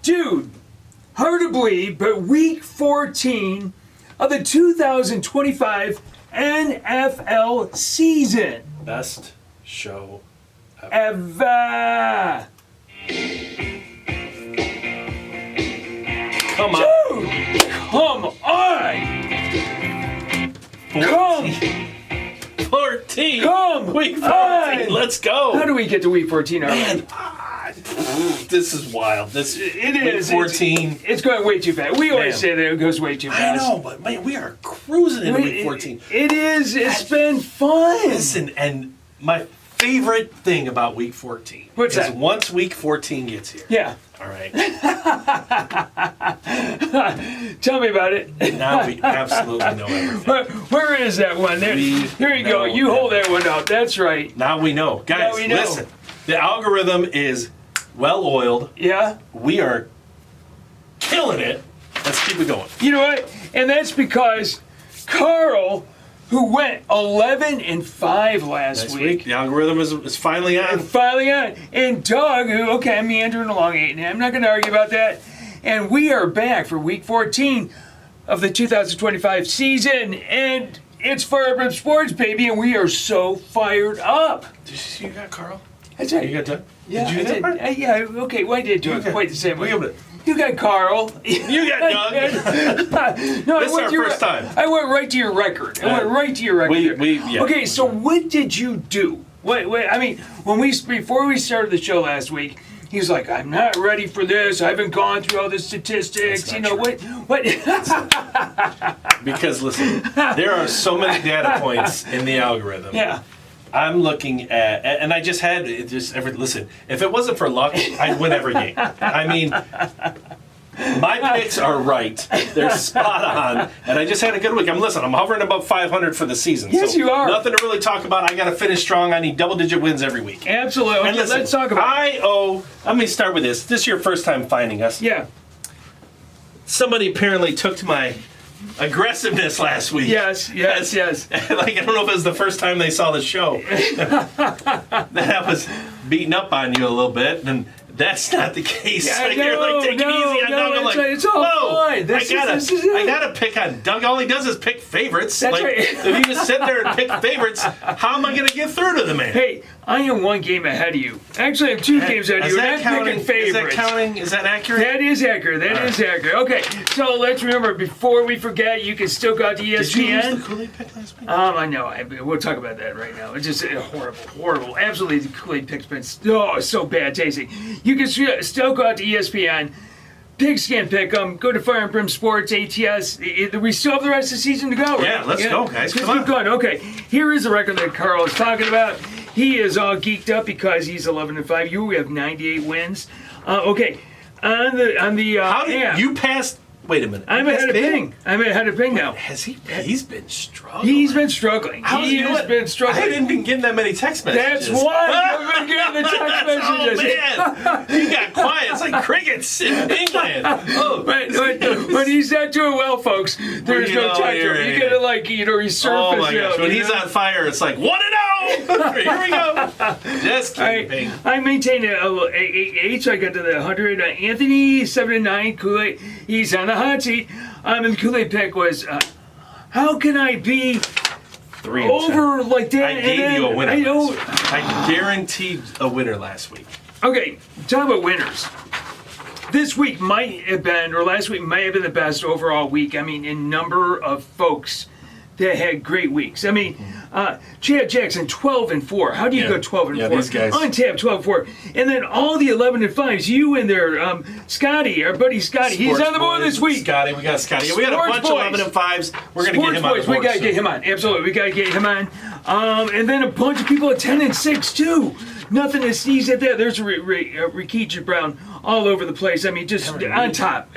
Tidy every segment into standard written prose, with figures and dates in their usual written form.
Dude, hard to believe, but week 14 of the 2025 NFL season. Best show ever. Come on. Dude, come on. 14. Come Week 14. on. Let's go. How do we get to week 14 already? Man, this is wild. It is. Week 14. It's going way too fast. We always say that it goes way too fast. I know, but man, we are cruising into week 14. It is. It's been fun. Listen, and my favorite thing about week 14 What's is that? once week 14 gets here. Yeah. All right. Tell me about it. Now we absolutely know everything. Where is that one? There you go. You hold that one up. That's right. Now we know. Guys, Now we know. Listen. The algorithm is well-oiled. Yeah. We are killing it. Let's keep it going. You know what? And that's because Carl, who went 11-5 last week. The algorithm is finally on. Finally on. And Doug, who, okay, I'm meandering along 8-8. I'm not going to argue about that. And we are back for week 14 of the 2025 season. And it's Brimm Sports, baby. And we are so fired up. Did you see you got Carl? That's right. You got Doug? Yeah, did you do that part? yeah, okay. Well, I did do it quite the same way. You got Carl. You got Doug. No, this is our first time. I went right to your record. Yeah. Okay, so what did you do? Wait. I mean, before we started the show last week, he's like, "I'm not ready for this. I haven't gone through all the statistics. You know true. what?" Because listen, there are so many data points in the algorithm. Yeah. I'm looking at, and I just had listen. If it wasn't for luck, I'd win every game. I mean, my picks are right; they're spot on, and I just had a good week. I'm hovering about 500 for the season. Yes, so you are. Nothing to really talk about. I got to finish strong. I need double-digit wins every week. Absolutely. And listen, let's talk about it. Let me start with this. This is your first time finding us. Yeah. Somebody apparently took to my aggressiveness last week. Yes. Like, I don't know if it was the first time they saw the show. That I was beating up on you a little bit, and that's not the case. Yeah, You're like, take it easy on Doug. I'm like, it's all fine. I gotta pick on Doug. All he does is pick favorites. That's right. If you just sit there and pick favorites, how am I gonna get through to the man? Hey, I am one game ahead of you. Actually, I'm 2 games ahead of you. That I'm picking favorites. Is that counting? Is that accurate? That is accurate. Accurate. Okay, so let's remember, before we forget, you can still go out to ESPN. Did you use the Kool-Aid pick last week? I know. We'll talk about that right now. It's just horrible. Absolutely, the Kool-Aid pick's been so bad tasting. You can still go out to ESPN. Pigskin pick them. Go to Brimm Sports, ATS. We still have the rest of the season to go. Right? Yeah, let's go, guys. Let's Come on. keep going. Okay, here is the record that Carl is talking about. He is all geeked up because he's 11-5. You have 98 wins. Okay, on the How did you pass? Wait a minute. I'm ahead of Ping. I'm ahead of Ping now. Has he? He's been struggling. He's been struggling. He has been struggling. I haven't been getting that many text messages. That's why you've been getting the text messages. Oh man, he got quiet. It's like crickets in England. Oh, when he's not doing well, folks, there's no time to him. You gotta resurface. Oh my gosh! When he's on fire, it's like 1-0. Here we go. Just kidding. I maintain a 8, so I got to the 100. Anthony 7-9. Kool-Aid. He's on the hot seat. And the Kool-Aid pick was, how can I be 3 over like that? I gave you a winner. I guaranteed a winner last week. Okay, talk about winners. This week might have been, or last week might have been the best overall week. I mean, in number of folks that had great weeks. I mean, Chad Jackson 12-4. How do you go 12-4? Yeah, these guys. Untapped 12-4, and then all the 11-5s. You and there, Scotty, our buddy Scotty. He's on the board this week. We got Scotty. We got a bunch of 11-5s. We're gonna get him on the board. We gotta get him on. Absolutely, we gotta get him on. And then a bunch of people at 10-6 too. Nothing to sneeze at that. There's Rikichi Brown all over the place. I mean, just on top.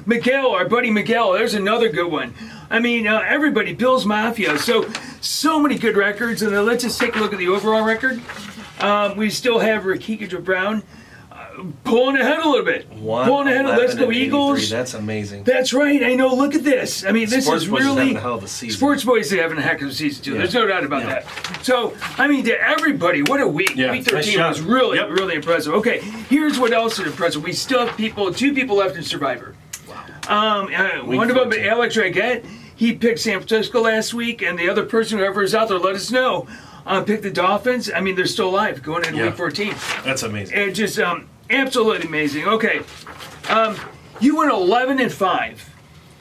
Miguel, our buddy Miguel, there's another good one. I mean, everybody, Bill's Mafia. So many good records. And then let's just take a look at the overall record. We still have Rikichi Brown, pulling ahead a little bit. Pulling ahead. Let's go Eagles. That's amazing. That's right. I know. Look at this. I mean, this Sports is Boys really having a hell of a season. Sports Boys are having a heck of a season too. Yeah. There's no doubt about Yeah. that. So, I mean, to everybody, what a week. Yeah. Week Nice 13 job. was really, Yep. really impressive. Okay, here's what else is impressive. We still have two people left in Survivor. Wow. One of them, 14. Alex Raggett, he picked San Francisco last week, and the other person, whoever is out there, let us know. Picked the Dolphins. I mean, they're still alive going into week 14. That's amazing. And just absolutely amazing. Okay, you went 11-5.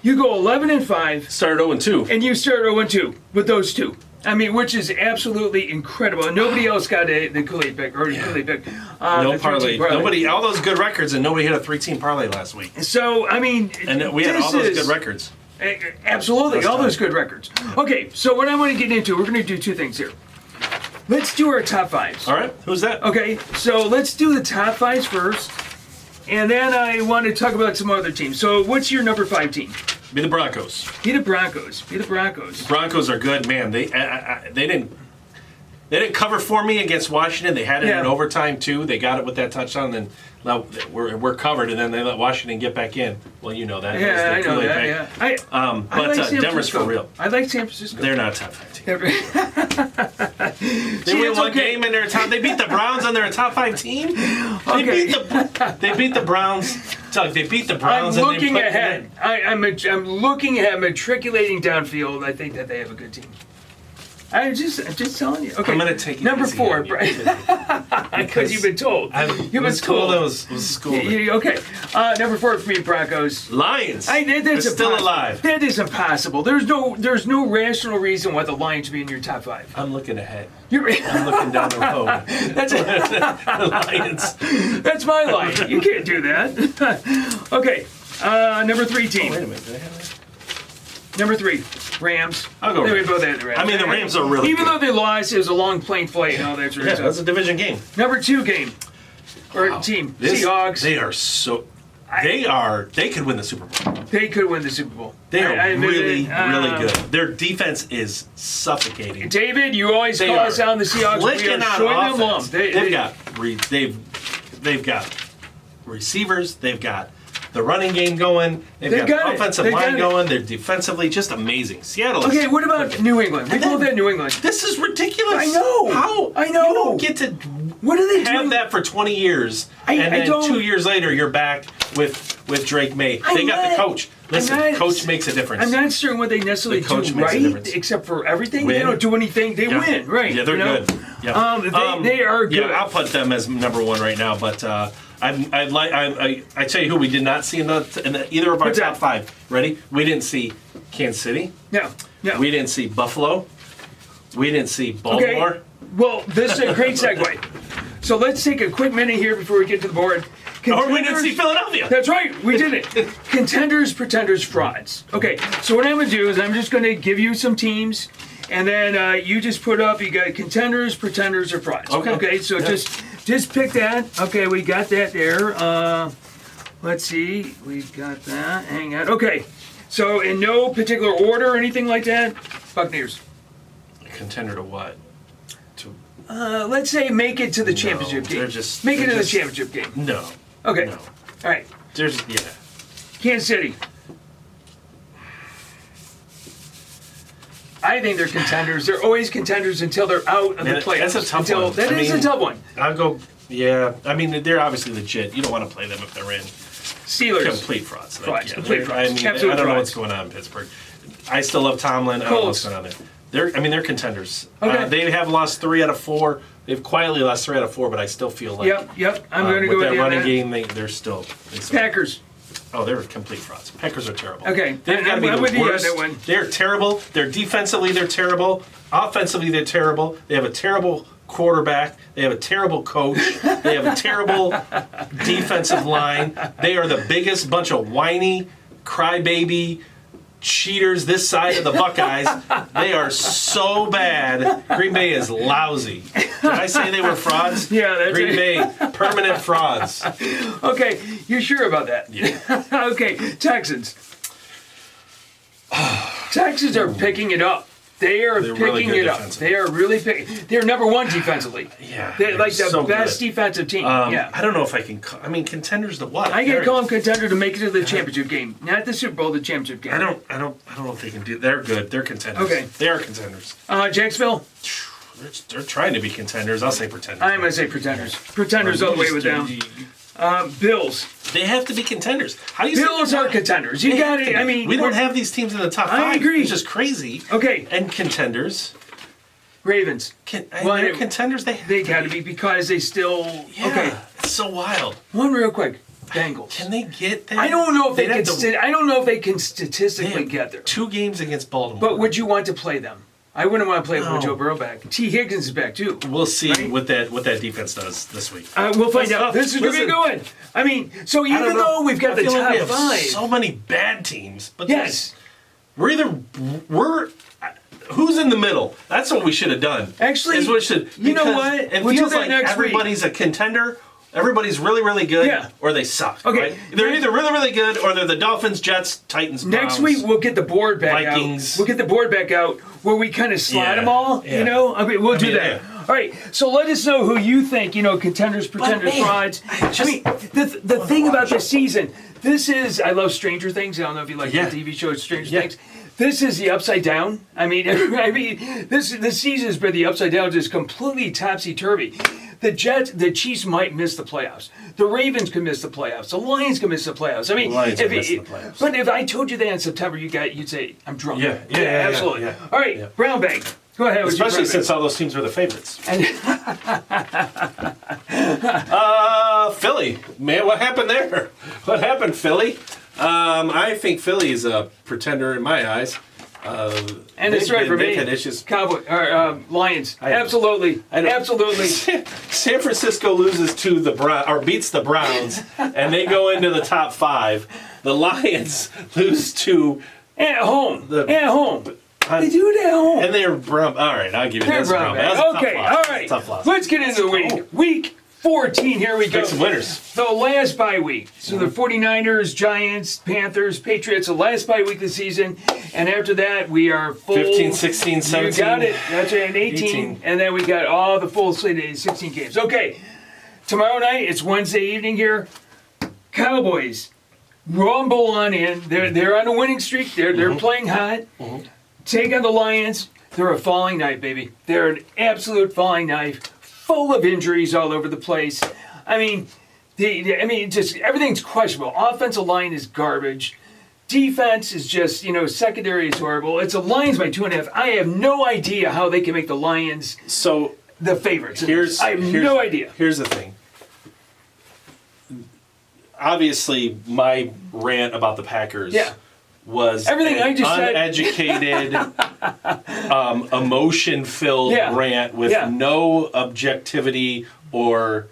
You go 11-5, Started 0-2. and you start 0-2 with those two. I mean, which is absolutely incredible. And nobody else got the Kool-Aid pick or the Kool-Aid pick. No the parlay. 13 Nobody. All those good records, and nobody hit a 3-team parlay last week. So I mean, And we had all those good records. Absolutely, That's all tough. those good records. Okay, so what I want to get into, we're going to do two things here. Let's do our top fives. All right. Who's that? Okay, so let's do the top fives first, and then I want to talk about some other teams. So what's your number 5 team? Be the Broncos. Be the Broncos. Be the Broncos. Broncos are good, man. They didn't cover for me against Washington. They had it in overtime too. They got it with that touchdown. Then now we're covered, and then they let Washington get back in. Well, you know that. Yeah, I know Kool-Aid that. pick. Yeah. But like San Denver's Francisco. for real. I like San Francisco. They're not a top 5 team. See, They win it's one okay. game and they're a top. They beat the Browns and they're a top 5 team. Okay. They beat the Browns. Doug, they beat the I'm Browns. looking and they ahead. I'm looking ahead, matriculating downfield. I think that they have a good team. I'm just telling you. Okay. I'm gonna take it number easy 4, on you. because you've been told. I've You've been told. I told. was schooled. Okay. Number 4 for me, Broncos. Lions. That's They're still impossible. alive. That is impossible. There's no rational reason why the Lions should be in your top 5. I'm looking ahead. You're, I'm looking down the road. that's The Lions. that's my line. You can't do that. Okay. Number 3 team. Wait a minute. Did I have that? Number 3, Rams. I'll go They Rams. both had the Rams. I mean, the Rams are really Even good. though they lost, it was a long plane flight and all that sort of Yeah, stuff. that's a division game. Number 2 game. Or team. Seahawks. They are so. They could win the Super Bowl. They could win the Super Bowl. They are I admit really, it. really good. Their defense is suffocating. David, you always They call are us out on the Seahawks. We clicking are on showing them love. offense. They've got receivers. They've got the running game going. They've They got got the it. offensive They got line it. going. They're defensively just amazing. Seattle. Okay, what about New England? We And then- both had New England. This is ridiculous. I know. How? I know. You don't get to What are they have doing? that for 20 years, and I then don't- 2 years later you're back with Drake May. They got the coach. Listen, coach makes a difference. I'm not certain what they necessarily The coach do makes a right, difference. except for everything. Win. They don't do anything. They Yeah. win, right? Yeah, they're you know? good. Yeah. They are good. Yeah, I'll put them as number 1 right now. But I tell you who we did not see in either of our What's top that? 5. Ready? We didn't see Kansas City. Yeah. We didn't see Buffalo. We didn't see Baltimore. Okay. Well, this is a great segue. So let's take a quick minute here before we get to the board. Or we didn't see Philadelphia. That's right, we did it. Contenders, pretenders, frauds. Okay, so what I'm going to do is I'm just going to give you some teams, and then you just put up, you got contenders, pretenders, or frauds. Okay. Okay, so Yeah. just pick that. Okay, we got that there. Let's see, we got that. Hang on. Okay, so in no particular order or anything like that, Buccaneers. Contender to what? Let's say make it to the championship game. they're just- make it they're to the just- championship game. No. Okay. No. All right. Yeah. Kansas City. I think they're contenders. They're always contenders until they're out of the Man, playoffs. that's a tough one. That I is a mean- tough one. I'll go. Yeah. I mean, they're obviously legit. You don't want to play them if they're in Steelers. complete frauds. Frauds, Yeah, complete frauds. I mean, Absolute I don't know frauds. what's going on in Pittsburgh. I still love Tomlin. I don't know what's Colts. going on there. They're contenders. Okay. They have lost 3 out of 4. They've quietly lost 3 out of 4, but I still feel like Yep. I'm going to go with with that you on running that. game. They're still Packers. Oh, they're complete frauds. Packers are terrible. Okay. They've got to be I'm with the you on worst. that one. They're terrible. They're defensively, they're terrible. Offensively, they're terrible. They have a terrible quarterback. They have a terrible coach. They have a terrible defensive line. They are the biggest bunch of whiny, crybaby cheaters this side of the Buckeyes. They are so bad. Green Bay is lousy. Did I say they were frauds? Yeah, that's Green it. Bay, permanent frauds. Okay. You're sure about that? Yeah. Okay. Texans. Texans are picking it up. They are They're picking really good it up. defensively. They are really picking. They're number one defensively. Yeah, They're like the so best good. defensive team. Yeah. I don't know if I can. I mean, Contenders the what? I can call them Contender to make it to the championship game, not the Super Bowl, the championship game. I don't know if they can do. They're good. They're Contenders. Okay. They are Contenders. Jacksonville. They're trying to be Contenders. I'll say Pretenders. I'm gonna say Pretenders. Pretenders all the way with them. Bills. They have to be Contenders. How do you? Bills are Contenders. You got it. I mean, we don't have these teams in the top 5. I agree. It's just crazy. Okay. And Contenders. Ravens. They're Contenders. They got to be because they still. Yeah, Okay. It's so wild. One real quick. Bengals. Can they get there? I don't know if they They'd can. have to- I don't know if they can They statistically have get there. 2 games against Baltimore. But would you want to play them? I wouldn't want to play them with No. Joe Burrow back. T. Higgins is back too. We'll see Right? what that defense does this week. We'll find out. tough. This is Listen, good going. I mean, so I don't even know. though we've got I the feel like top we have 5, so many bad teams, but yes. we're who's in the middle. That's what we should have done. Actually, is what should. you know because what? It We'll do feels that like next week. everybody's a contender. Everybody's really, really good, Yeah. or they suck. Okay. Right? They're either really, really good, or they're the Dolphins, Jets, Titans, Next Browns. week we'll get the board back Vikings. out. We'll get the board back out where we kind of slide Yeah, them all. yeah. You know, I mean, we'll do mean, that. yeah. All right. So let us know who you think. You know, contenders, pretenders, man, frauds. I mean, the thing about this season. This is. I love Stranger Things. I don't know if you like Yeah. the TV show Stranger Yeah. Things. This is the upside down. I mean, this season has been the upside down, just completely topsy turvy. The Chiefs might miss the playoffs. The Ravens could miss the playoffs. The Lions could miss the playoffs. I mean, The Lions could miss the playoffs. But if I told you that in September, you'd say I'm drunk. Yeah, absolutely. yeah. All right, Yeah. Brown bag. Go ahead. with your Especially brown since all those teams were the favorites. bag. Philly. Man, what happened there? What happened, Philly? I think Philly is a pretender in my eyes. And it's right for me. Had issues. Cowboy or Lions. I know. Absolutely. I know. Absolutely. San Francisco loses to the or beats the Browns, and they go into the top 5. The Lions lose to At home. At home. uh, They do it at home. and they're Brum. All right, I'll give you They're this. brown bag. That's a tough Okay. loss. All right. Tough loss. Let's get into the week. Week 14. Here we go. Pick some winners. The last bye week. So the 49ers, Giants, Panthers, Patriots, the last bye week of the season. And after that, we are full. 15, 16, 17. You got it. That's right, and 18. 18. And then we got all the full slate of 16 games. Okay. Tomorrow night, it's Wednesday evening here. Cowboys rumble on in. They're on a winning streak. They're playing hot. Take on the Lions. They're a falling knife, baby. They're an absolute falling knife, full of injuries all over the place. I mean, just everything's questionable. Offensive line is garbage. Defense is just, secondary is horrible. It's the Lions by 2.5. I have no idea how they can make the Lions So the favorites. I have here's- no idea. Here's the thing. Obviously, my rant about the Packers Yeah. was Everything an I just said. uneducated, emotion-filled Yeah. rant with Yeah. no objectivity or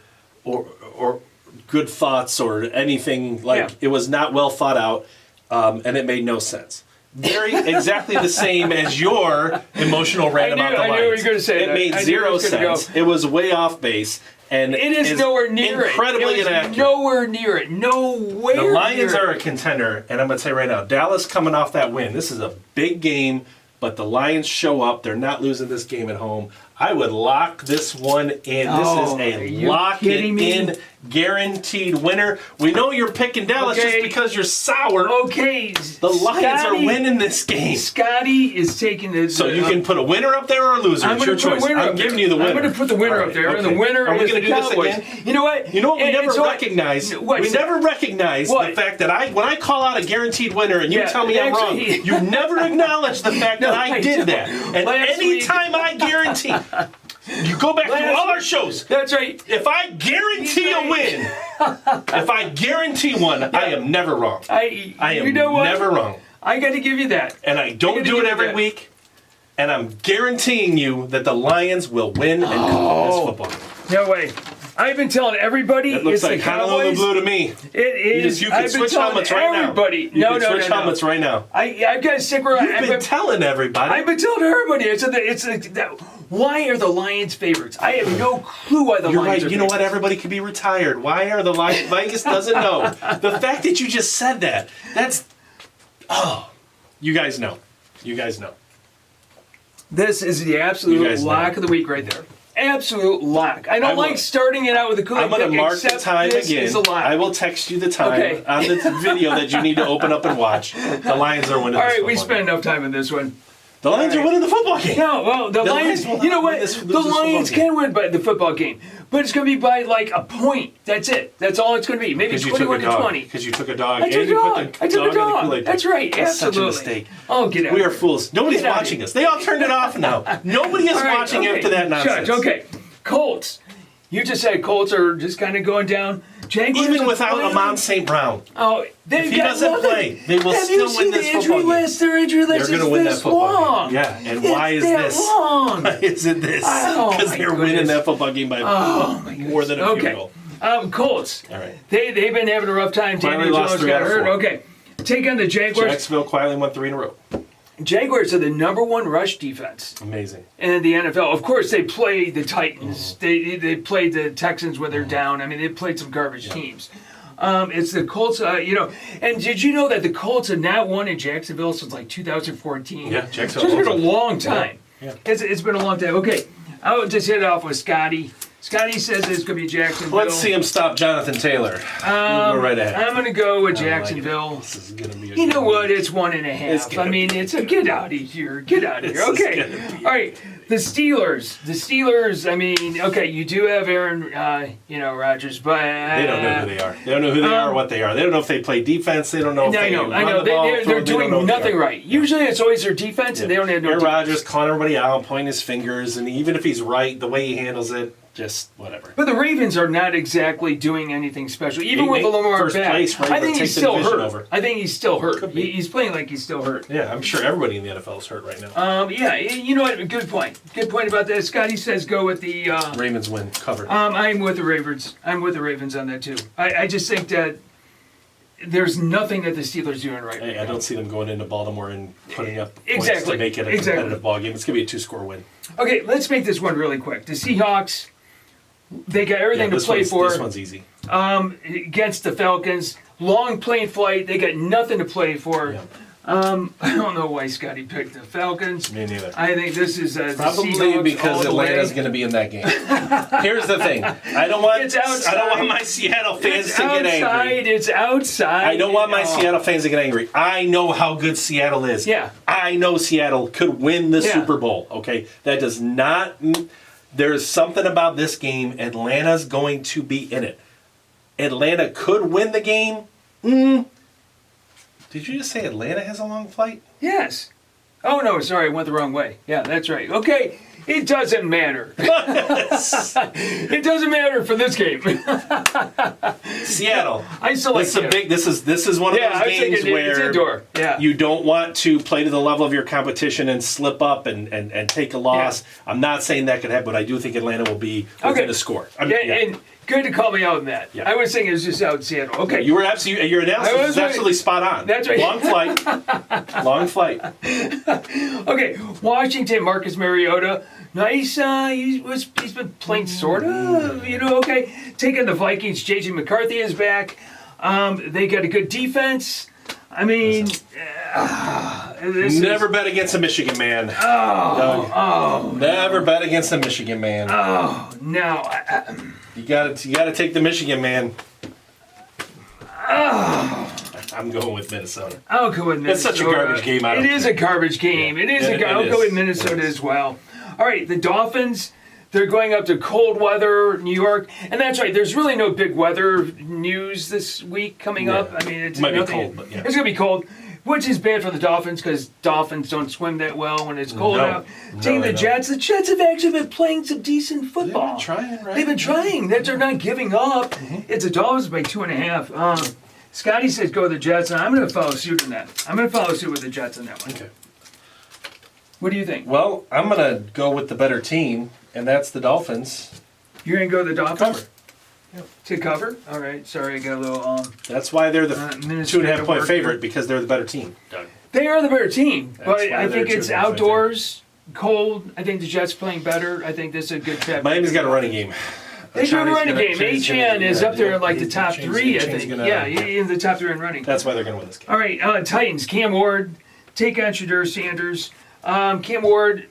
good thoughts or anything. Yeah. It was not well thought out, and it made no sense. Exactly the same as your emotional rant about the I knew Lions. you were gonna say it that. made I knew it zero was gonna sense. It was way off base, and It is nowhere near incredibly it. It was inaccurate. nowhere near it. Nowhere The Lions near are it. a contender, and I'm going to say right now, Dallas coming off that win. This is a big game, but the Lions show up. They're not losing this game at home. I would lock this one in. Oh, This are is a you lock it kidding me? in, guaranteed winner. We know you're picking Dallas Okay. just because you're sour. Okay. The Lions are winning this game. Scotty is taking the. So you can put a winner up there or a loser. I'm It's going your to put a choice. winner I'm up there. giving you the winner. I'm going to put the winner All up right, there, and okay. the winner Are we is gonna the do this Cowboys. again? You know what? You know what we And never so- recognize? What? We never recognize What? the fact that when I call out a guaranteed winner and you Yeah, tell me I'm wrong, actually- you never acknowledge the fact that No, I I did don't. that. And Last week- anytime I guarantee, you go back Last to all our week- shows. That's right. If I guarantee a win, if I guarantee one, I am never wrong. I am You know what? never wrong. I got to give you that. And I don't gotta do give it you every that. week. And I'm guaranteeing you that the Lions will win and come this football game. No way. I've been telling everybody It looks it's like the Honolulu Cowboys. Blue to me. It is. You I've can been switch telling helmets right now. everybody. You No, can no, switch no, no. helmets right now. I've got to stick around. You've been telling everybody. I've been telling everybody. Why are the Lions favorites? I have no clue why the You're Lions right. are You know what? favorites. Everybody could be retired. Why are the Lions? Vegas doesn't know. The fact that you just said that, you guys know. You guys know. This is the absolute lock of the week right there. Absolute lock. I don't like starting it out with a Kool-Aid. I'm going to mark the time again. I will text you the time on the video that you need to open up and watch. The Lions are winning. All right, we spent enough time on this one. The Lions are winning the football game. No, well, the Lions, you know what? The Lions can win by the football game, but it's going to be by like a point. That's it. That's all it's going to be. Maybe 21 to 20. Because you took a dog. I took a dog. I took a dog. That's right. That's Absolutely. such a mistake. Oh, get out. We are fools. Nobody's watching us. They all turned it off now. Nobody is watching after that nonsense. Okay. Colts. You just said Colts are just kind of going down. Jaguars even without Amon St. Brown. Oh, if he doesn't play, they will still win this football game. Their injury list They're going to win that football game. Yeah, and why is this? Why is it this? Because they're winning that football game by more than a field goal. Colts. All right. They've been having a rough time. Finally lost 3 out of 4. Okay. Take on the Jaguars. Jacksonville quietly won 3 in a row. Jaguars are the #1 rush defense. Amazing. In the NFL. Of course, they play the Titans. They played the Texans when they're down. I mean, they played some garbage teams. It's the Colts, And did you know that the Colts have not won in Jacksonville since like 2014? Yeah, Jacksonville. So it's been a long time. Yeah. It's been a long time. Okay, I would just hit it off with Scotty. Scotty says it's going to be Jacksonville. Let's see him stop Jonathan Taylor. Go right ahead. I'm going to go with Jacksonville. This is going to be you know what? It's 1.5. I mean, it's a get out of here. Get out of here. Okay. All right. The Steelers, I mean, okay, you do have Aaron, Rodgers, but... they don't know who they are. They don't know who they are or what they are. They don't know if they play defense. They don't know if they I know. They're doing nothing right. Usually it's always their defense, and they don't have no Aaron defense. Rodgers calling everybody out, pointing his fingers, and even if he's right, the way he handles it, just whatever. But the Ravens are not exactly doing anything special, even with Lamar back. I think he's still hurt. I think he's still hurt. He's playing like he's still hurt. Yeah, I'm sure everybody in the NFL is hurt right now. You know what? Good point. Good point about that. Scotty says go with the Ravens win cover. I'm with the Ravens. I'm with the Ravens on that too. I just think that there's nothing that the Steelers are doing right now. I don't see them going into Baltimore and putting up points to make it a competitive ball game. It's going to be a 2-score win. Okay, let's make this one really quick. The Seahawks. They got everything to play for. This one's easy. Against the Falcons. Long plane flight. They got nothing to play for. Yeah. I don't know why Scotty picked the Falcons. Me neither. I think this is probably because Atlanta's going to be in that game. Here's the thing. I don't want my Seattle fans to get angry. It's outside. I don't want my Seattle fans to get angry. I know how good Seattle is. Yeah. I know Seattle could win the Super Bowl. Okay, that does not. There's something about this game. Atlanta's going to be in it. Atlanta could win the game. Did you just say Atlanta has a long flight? Yes. Oh, no, sorry, I went the wrong way. Yeah, that's right. Okay, it doesn't matter. It doesn't matter for this game. Seattle. I select this is one of those games where you don't want to play to the level of your competition and slip up and take a loss. Yeah. I'm not saying that could happen, but I do think Atlanta will be within a score. And good to call me out on that. Yeah. I was thinking it was just out in Seattle. Okay. Your analysis is absolutely spot on. That's right. Long flight. Okay. Washington, Marcus Mariota. Nice. He's been playing sort of. Okay. Taking the Vikings. J.J. McCarthy is back. They got a good defense. I mean, never bet against a Michigan man. Never bet against a Michigan man. Oh no. You got to take the Michigan man. I'm going with Minnesota. I'll go with Minnesota. It's such a garbage game. It is a garbage game. I'll go with Minnesota as well. All right, the Dolphins. They're going up to cold weather, New York, and that's right. There's really no big weather news this week coming up. I mean, it's might be cold, but it's going to be cold, which is bad for the Dolphins because Dolphins don't swim that well when it's cold out. Taking the Jets. The Jets have actually been playing some decent football. They've been trying, right? They've been trying. They're not giving up. It's the Dolphins by 2.5. Scotty says go with the Jets, and I'm going to follow suit on that. I'm going to follow suit with the Jets on that one. Okay. What do you think? Well, I'm going to go with the better team, and that's the Dolphins. You're going to go with the Dolphins? Cover. Yep. To cover? All right. Sorry, I got a little... That's why they're the 2.5-point favorite, because they're the better team, Doug. They are the better team, but I think it's outdoors, cold. I think the Jets playing better. I think this is a good bet. Miami's got a running game. They do have a running game. Achane is up there in like the top 3, I think. In the top 3 in running. That's why they're going to win this game. All right, Titans. Cam Ward, take on Shedeur Sanders. Cam Ward,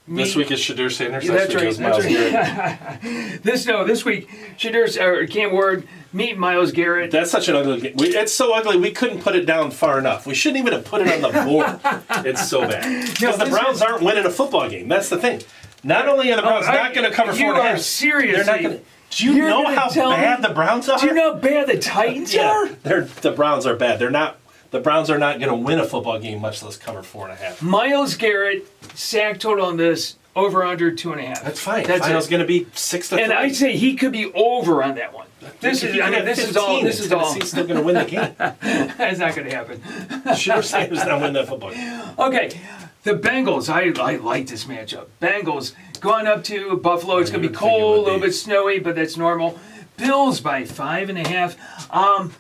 This week is Shadur Sanders. Yeah, that's week right. is Myles Garrett. This week, Cam Ward meet Myles Garrett. That's such an ugly game. It's so ugly, we couldn't put it down far enough. We shouldn't even have put it on the board. It's so bad. Because the Browns aren't winning a football game. That's the thing. Not only are the Browns not going to cover 4.5. You are seriously. They're not going to. Do you know how bad the Browns are? Do you know how bad the Titans are? The Browns are bad. They're not. The Browns are not going to win a football game, much less cover 4.5. Myles Garrett, sack total on this, over under 2.5. That's fine. Final's going to be 6-3. And I'd say he could be over on that one. This is all. Tennessee's still going to win the game. That's not going to happen. Shadur Sanders not win that football game. Okay, the Bengals. I like this matchup. Bengals going up to Buffalo. It's going to be cold, a little bit snowy, but that's normal. Bills by 5.5.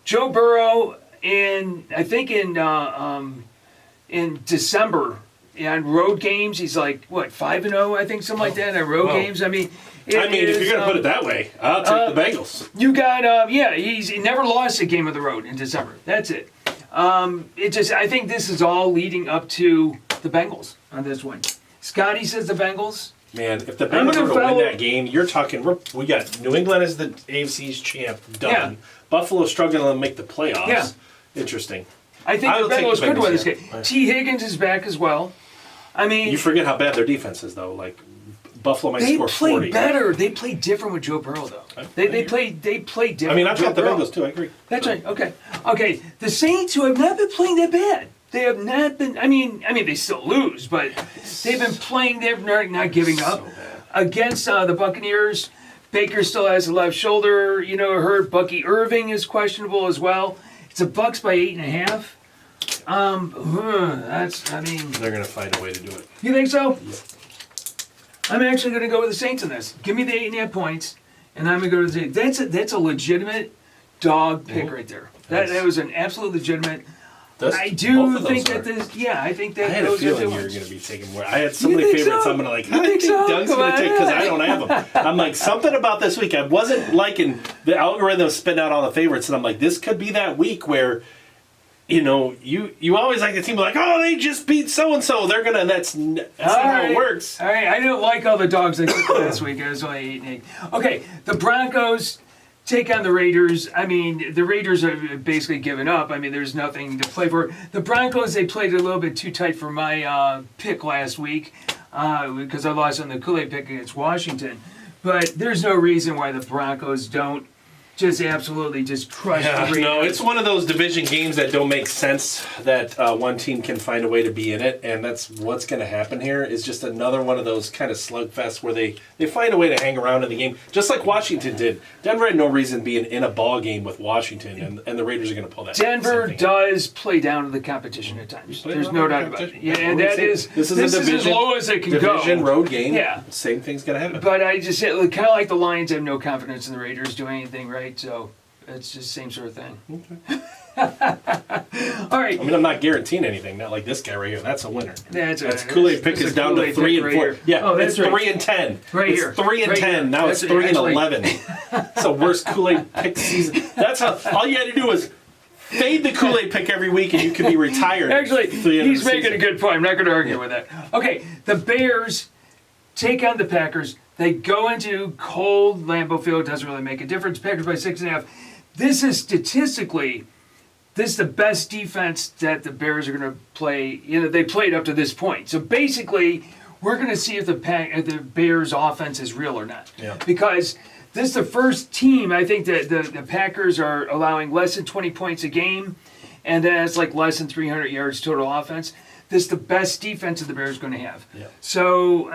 Joe Burrow in December on road games, he's like 5-0, I think, something like that on road games. I mean, if you're going to put it that way, I'll take the Bengals. You got he never lost a game of the road in December. That's it. I think this is all leading up to the Bengals on this one. Scotty says the Bengals. Man, if the Bengals were to win that game, you're talking. We got New England as the AFC's champ done. Yeah. Buffalo struggling to make the playoffs. Yeah. Interesting. I think the Bengals could win this game. T. Higgins is back as well. I mean, you forget how bad their defense is, though. Like Buffalo might score 40. They play better. They play different with Joe Burrow, though. They play different. I mean, I've got the Bengals too. I agree. That's right. Okay. The Saints, who have not been playing that bad. They have not been. I mean, they still lose, but they've been playing. They're not giving up against the Buccaneers. Baker still has a left shoulder. Hurt. Bucky Irving is questionable as well. It's the Bucs by 8.5. They're going to find a way to do it. You think so? Yeah. I'm actually going to go with the Saints in this. Give me the 8.5 points, and I'm going to go to the Saints. That's a legitimate dog pick right there. That was an absolute legitimate. I do think that this. Yeah, I think that. I had a feeling you were going to be taking more. I had so many favorites. I'm going to I think Doug's going to take because I don't have them. I'm like something about this week. I wasn't liking the algorithm spitting out all the favorites, and I'm like, this could be that week where. You always like the team like, oh, they just beat so and so. They're gonna. That's not how it works. All right, I didn't like all the dogs I took last week. I was only 8-8. Okay, the Broncos take on the Raiders. I mean, the Raiders are basically given up. I mean, there's nothing to play for. The Broncos, they played a little bit too tight for my pick last week because I lost on the Kool-Aid pick against Washington. But there's no reason why the Broncos don't just absolutely just crush the Raiders. No, it's one of those division games that don't make sense that one team can find a way to be in it, and that's what's going to happen here is just another one of those kind of slugfests where they find a way to hang around in the game, just like Washington did. Denver had no reason being in a ball game with Washington, and the Raiders are going to pull that. Denver does play down to the competition at times. There's no doubt about it. Yeah, and this is a division, as low as it can go. Division road game. Yeah, same thing's going to happen. But I just say, kind of like the Lions have no confidence in the Raiders doing anything right. So it's just the same sort of thing. Okay. All right. I'm not guaranteeing anything. Not like this guy right here. That's a winner. That's Kool-Aid pick is down to 3 and 4. Yeah, it's 3 and 10. Right here. It's 3 and 10. Now it's 3 and 11. It's the worst Kool-Aid pick season. That's how. All you had to do was fade the Kool-Aid pick every week, and you can be retired. Actually, he's making a good point. I'm not going to argue with that. Okay, the Bears take on the Packers. They go into cold Lambeau Field. It doesn't really make a difference. Packers by 6.5. This is statistically, the best defense that the Bears are going to play. They played up to this point. So basically, we're going to see if the Bears' offense is real or not. Yeah. Because this is the first team, I think, that the Packers are allowing less than 20 points a game, and that's like less than 300 yards total offense. This is the best defense that the Bears are going to have. Yeah. So,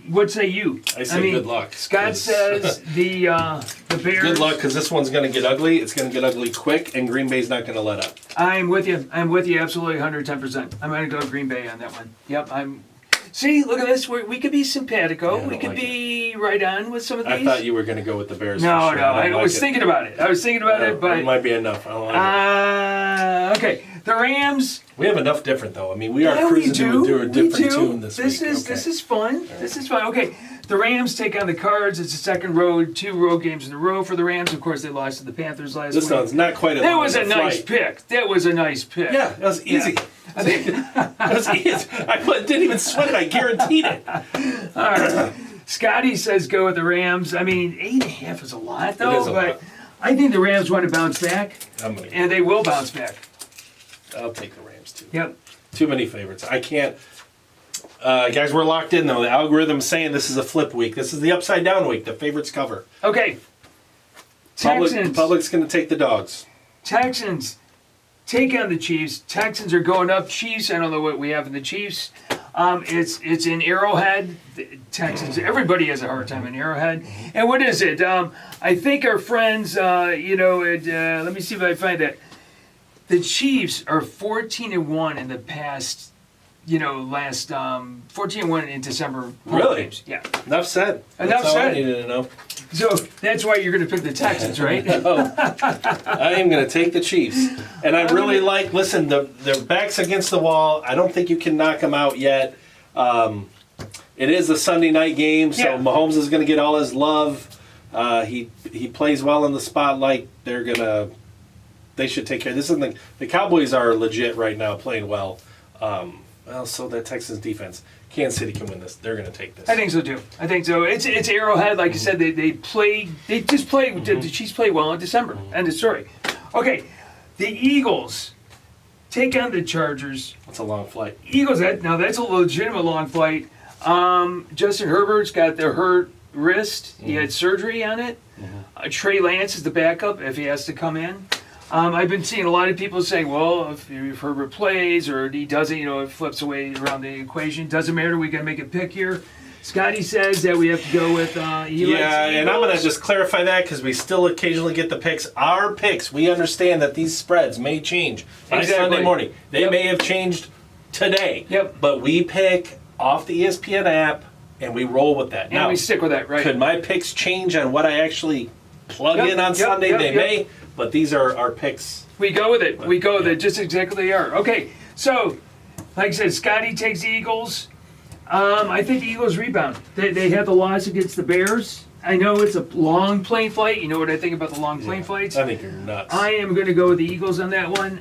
what say you? I say good luck. Scott says the Bears. Good luck, because this one's going to get ugly. It's going to get ugly quick, and Green Bay's not going to let up. I'm with you. Absolutely 110%. I'm going to go Green Bay on that one. Yep, See, look at this. We could be simpatico. Yeah, we could be right on with some of these. I thought you were going to go with the Bears. No, for sure. I was thinking about it. But it might be enough. I don't like it. Okay, the Rams. We have enough different though. We are cruising to a different tune this week. This is fun. Right. This is fun. Okay, the Rams take on the Cards. It's the second two road games in a row for the Rams. Of course, they lost to the Panthers last week. This one's not quite. That was a nice pick. Yeah, that was easy. didn't even sweat it. I guaranteed it. All right. Scotty says go with the Rams. I mean, 8.5 is a lot, though. It is a but lot. I think the Rams want to bounce back, and they will bounce back. I'll take the Rams, too. Yep. Too many favorites. I can't. Guys, we're locked in, though. The algorithm's saying this is a flip week. This is the upside down week. The favorites cover. Okay. Texans. Public's going to take the dogs. Texans take on the Chiefs. Texans are going up. Chiefs, I don't know what we have in the Chiefs. It's in Arrowhead. The Texans, everybody has a hard time in Arrowhead. And what is it? I think our friends, let me see if I find that. The Chiefs are 14-1 in the past, last 14-1 in December. Really? Games. Yeah. Enough said. Enough That's all said. I needed to know. So that's why you're going to pick the Texans, right? I am going to take the Chiefs. And I really listen, their back's against the wall. I don't think you can knock them out yet. It is a Sunday night game, so Mahomes is going to get all his love. He plays well in the spotlight. They should take care of this. The Cowboys are legit right now, playing well. So that Texans defense. Kansas City can win this. They're going to take this. I think so too. It's Arrowhead, like you said. They just play. The Chiefs play well in December. End of story. Okay, the Eagles take on the Chargers. That's a long flight. Eagles. That's a legitimate long flight. Justin Herbert's got the hurt wrist. He had surgery on it. Trey Lance is the backup if he has to come in. I've been seeing a lot of people saying, well, if Herbert plays or he doesn't, it flips away around the equation. Doesn't matter. We got to make a pick here. Scotty says that we have to go with and I'm going to just clarify that because we still occasionally get the picks. Our picks, we understand that these spreads may change by Sunday morning. They may have changed today. Yep. But we pick off the ESPN app and we roll with that. And now, we stick with that, right? Could my picks change on what I actually plug in on Sunday? They may. But these are our picks. We go with it. We go with it just exactly they are. Okay, so, like I said, Scotty takes the Eagles. I think the Eagles rebound. They had the loss against the Bears. I know it's a long plane flight. You know what I think about the long plane flights? I think you're nuts. I am going to go with the Eagles on that one.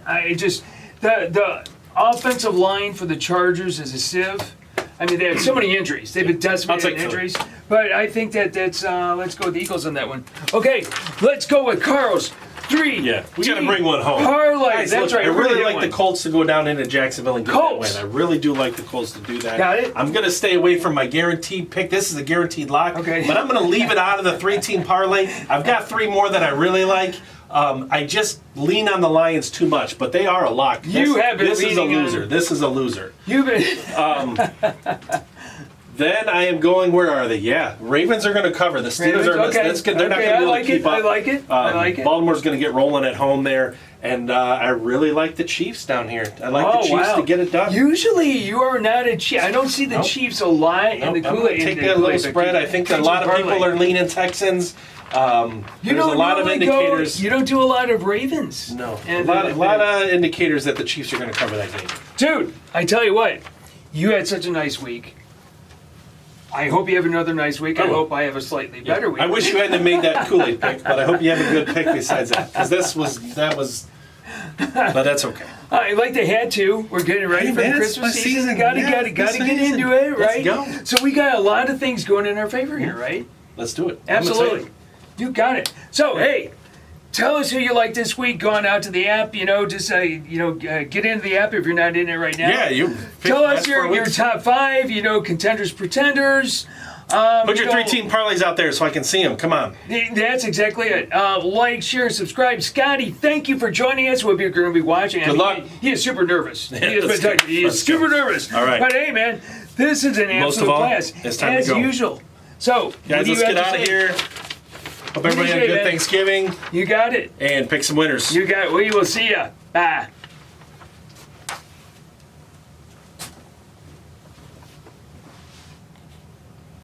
The offensive line for the Chargers is a sieve. I mean, they have so many injuries. They've been decimated in injuries. But I think that's let's go with the Eagles on that one. Okay, let's go with Carl's 3. Yeah, we got to bring one home. Parlay. Guys, That's look, right. I really like the Colts to go down into Jacksonville and get Colts. that win. I really do like the Colts to do that. Got it. I'm going to stay away from my guaranteed pick. This is a guaranteed lock. Okay. But I'm going to leave it out of the 3-team parlay. I've got 3 more that I really like. I just lean on the Lions too much, but they are a lock. This is a loser. This is a loser. You've been. Then I am going. Where are they? Yeah, Ravens are going to cover. The Steelers are. Okay. They're not going to be able to keep up. I like it. I like it. Baltimore's going to get rolling at home there, and I really like the Chiefs down here. I like the Chiefs to get it done. Usually, you are not a Chief. I don't see the Chiefs a lot in the Kool-Aid. Take that little spread. I think that a lot of people are leaning Texans. There's a lot of indicators. You don't do a lot of Ravens. No, and a lot of indicators that the Chiefs are going to cover that game. Dude, I tell you what, you had such a nice week. I hope you have another nice week. I hope I have a slightly better week. I wish you hadn't made that Kool-Aid pick, but I hope you have a good pick besides that. Because that was, but that's okay. I like the hat too. We're getting ready for the Christmas season. Gotta get into it, right? Let's go. So we got a lot of things going in our favor here, right? Let's do it. Absolutely. You got it. So, hey, tell us who you like this week. Going out to the app, just get into the app if you're not in it right now. Yeah, you tell us your top 5. Contenders, pretenders. Put your 3-team parlays out there so I can see them. Come on. That's exactly it. Like, share, subscribe. Scotty, thank you for joining us. We're going to be watching. Good luck. He is super nervous. He is super nervous. All right. But hey, man, this is an absolute blast. It's time as to go. usual. So, guys, let's get out of here. Hope everybody had a good Thanksgiving. You got it. And pick some winners. You got it. We will see ya. Bye.